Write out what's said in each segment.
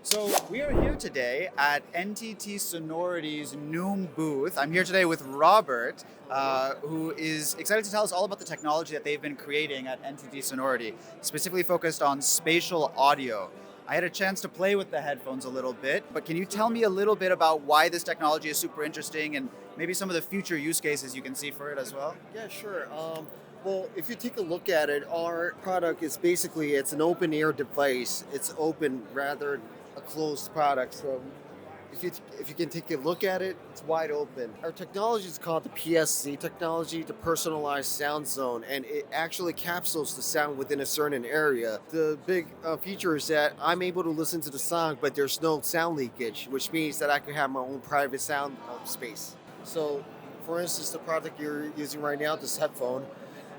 So we are here today at NTT Sonority's Noom booth. I'm here today with Robert, who is excited to tell us all about the technology that they've been creating at NTT Sonority, specifically focused on spatial audio. I had a chance to play with the headphones a little bit, but can you tell me a little bit about why this technology is super interesting and maybe some of the future use cases you can see for it as well? Yeah, sure. Well, if you take a look at it, our product is basically it's an open ear device. It's open rather than a closed product. So if you can take a look at it, it's wide open. Our technology is called the PSZ technology, the personalized sound zone, and it actually capsules the sound within a certain area. The big feature is that I'm able to listen to the song, but there's no sound leakage, which means that I can have my own private sound space. So, for instance, the product you're using right now, this headphone,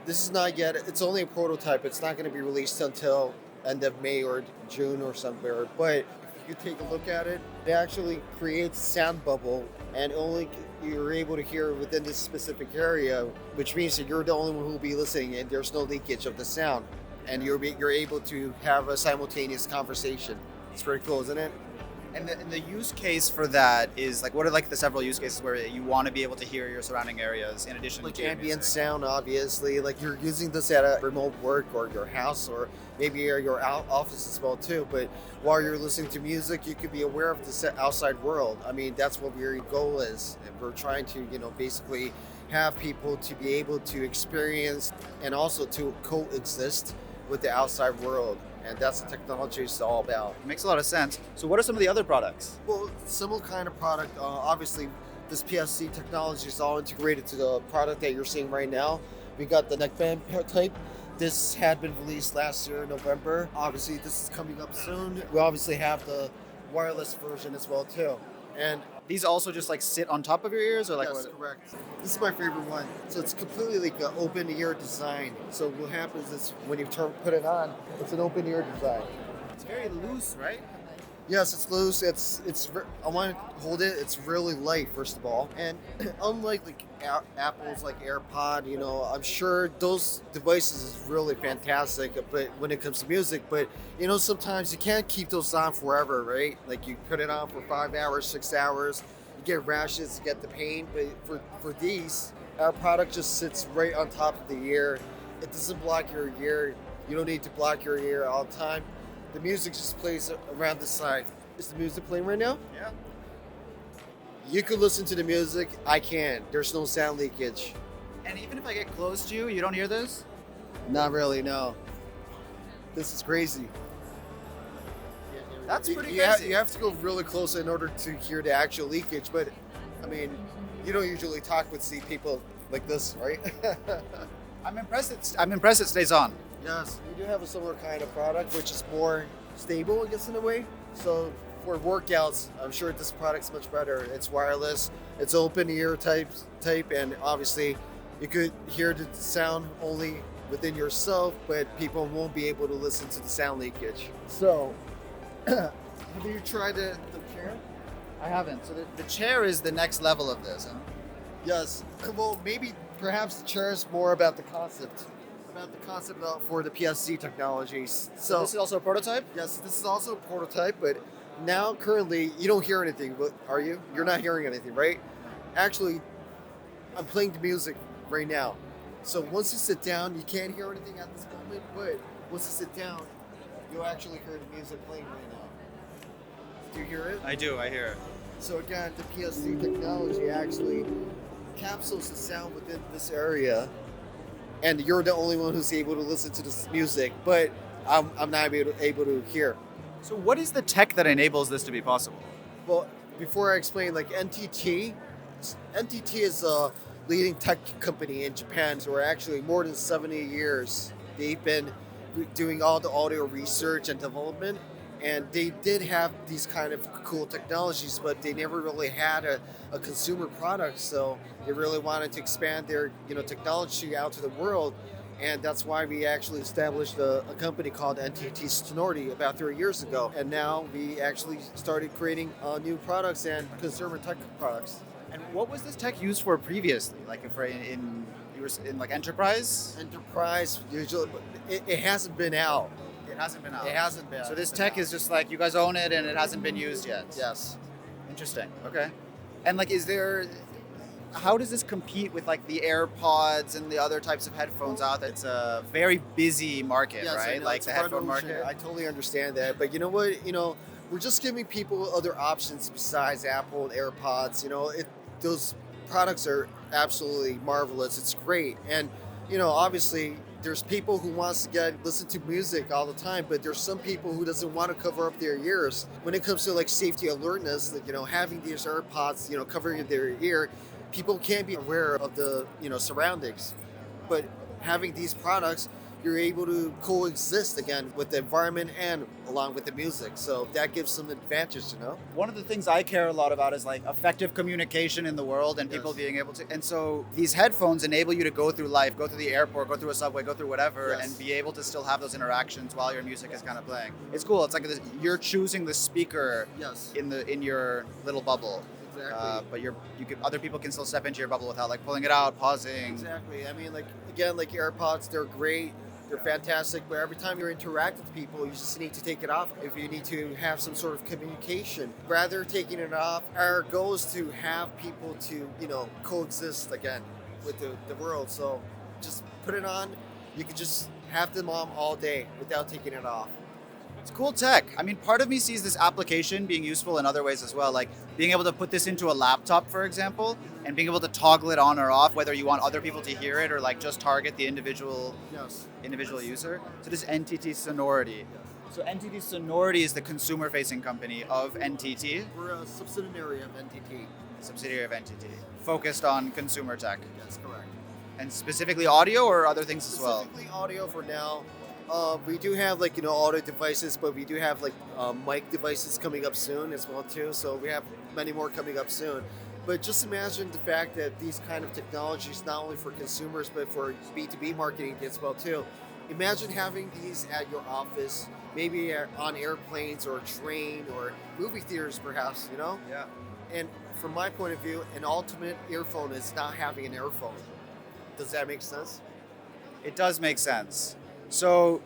this is not yet, it's only a prototype. It's not going to be released until end of May or June or somewhere. But if you take a look at it, it actually creates a sound bubble and only you're able to hear within this specific area, which means that you're the only one who will be listening and there's no leakage of the sound. And you're able to have a simultaneous conversation. It's pretty cool, isn't it? And the use case for that is like, what are like the several use cases where you want to be able to hear your surrounding areas in addition Like to your ambient music? sound, obviously. Like you're using this at a remote work or your house or maybe your office as well too. But while you're listening to music, you could be aware of the outside world. I mean, that's what your goal is. And we're trying to, basically have people to be able to experience and also to coexist with the outside world. And that's what technology is all about. It makes a lot of sense. So what are some of the other products? Well, similar kind of product. Obviously, this PSC technology is all integrated to the product that you're seeing right now. We got the neckband type. This had been released last year in November. Obviously, this is coming up soon. We obviously have the wireless version as well too. And These also just like sit on top of your ears or like yes, what? correct. This is my favorite one. So it's completely like an open ear design. So what happens is when you put it on, it's an open ear design. It's very loose, right? Yes, it's loose. I want to hold it. It's really light, first of all, and unlike like Apple's like AirPod, I'm sure those devices is really fantastic. But when it comes to music, but sometimes you can't keep those on forever, right? Like you put it on for 5 hours, 6 hours, you get rashes, you get the pain. But for these, our product just sits right on top of the ear. It doesn't block your ear. You don't need to block your ear all the time. The music just plays around the side. Is the music playing right now? Yeah. You could listen to the music. I can't. There's no sound leakage. And even if I get close to you, you don't hear this? Not really, no. This is crazy. That's pretty You crazy. have to go really close in order to hear the actual leakage. But, I mean, you don't usually talk with people like this, right? I'm impressed it stays on. Yes, we do have a similar kind of product, which is more stable, I guess, in a way. So for workouts, I'm sure this product's much better. It's wireless, it's open ear type, and obviously you could hear the sound only within yourself, but people won't be able to listen to the sound leakage. So, have you tried the chair? I haven't. So the chair is the next level of this, huh? Yes. Well, maybe perhaps the chair is more about the concept. For the PSC technologies. So this is also a prototype? Yes, this is also a prototype, but now currently you don't hear anything, but are you? You're not hearing anything, right? Actually, I'm playing the music right now. So once you sit down, you can't hear anything at this moment, but once you sit down, you'll actually hear the music playing right now. Do you hear it? I do, I hear it. So again, the PSC technology actually capsules the sound within this area, and you're the only one who's able to listen to this music, but I'm not able to hear. So what is the tech that enables this to be possible? Well, before I explain, like NTT is a leading tech company in Japan. So we're actually more than 70 years. They've been doing all the audio research and development, and they did have these kind of cool technologies, but they never really had a consumer product. So they really wanted to expand their technology out to the world. And that's why we actually established a company called NTT Sonority about 3 years ago. And now we actually started creating new products and consumer tech products. And what was this tech used for previously? Like if you were in like enterprise? Enterprise, usually, but it hasn't been out. hasn't been out. It hasn't been. So this been tech out. is just like you guys own it and it hasn't been used yet. Yes. Interesting. Okay. And like, how does this compete with like the AirPods and the other types of headphones out there? It's a very busy market, Yes, I right? know, Like it's the a headphone revolution. market. I totally understand that, but you know what? We're just giving people other options besides Apple and AirPods. Those products are absolutely marvelous. It's great, and obviously, there's people who wants to listen to music all the time, but there's some people who doesn't want to cover up their ears. When it comes to like safety alertness, like having these AirPods, covering their ear, people can be aware of the surroundings, but having these products, you're able to coexist again with the environment and along with the music. So that gives some advantage. One of the things I care a lot about is like effective communication in the world and people Yes. being able to. And so these headphones enable you to go through life, go through the airport, go through a subway, go through whatever, Yes. and be able to still have those interactions while your music is kind of playing. It's cool. It's like you're choosing the speaker Yes. in your little bubble. Exactly. But other people can still step into your bubble without like pulling it out, pausing. Exactly. I mean, like again, like AirPods, they're great. They're fantastic, but every time you interact with people, you just need to take it off. If you need to have some sort of communication, rather taking it off, our goal is to have people to, coexist again with the world. So just put it on. You can just have them on all day without taking it off. It's cool tech. I mean, part of me sees this application being useful in other ways as well, like being able to put this into a laptop, for example, and being able to toggle it on or off, whether you want other people to hear it or like just target the individual Yes. user. So this is NTT Sonority. So NTT Sonority is the consumer-facing company of NTT, We're a subsidiary of NTT. a subsidiary of NTT, focused on consumer tech, That's correct. and specifically audio or other things as well. Specifically audio for now. We do have like audio devices, but we do have like mic devices coming up soon as well too. So we have many more coming up soon. But just imagine the fact that these kind of technologies not only for consumers but for B2B marketing as well too. Imagine having these at your office, maybe on airplanes or a train or movie theaters perhaps. Yeah. And from my point of view, an ultimate earphone is not having an earphone. Does that make sense? It does make sense. So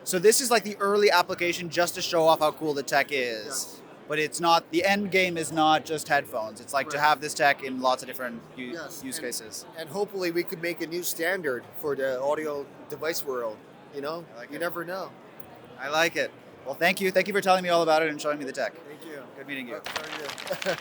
this is like the early application just to show off how cool the tech is. Yes. But it's not, the end game is not just headphones. It's like to Correct. have this tech in lots of different Yes, use and- cases. And hopefully we could make a new standard for the audio device world. I like You it. never know. I like it. Well, thank you. Thank you for telling me all about it and showing me the tech. Thank you. Good meeting you. Very good.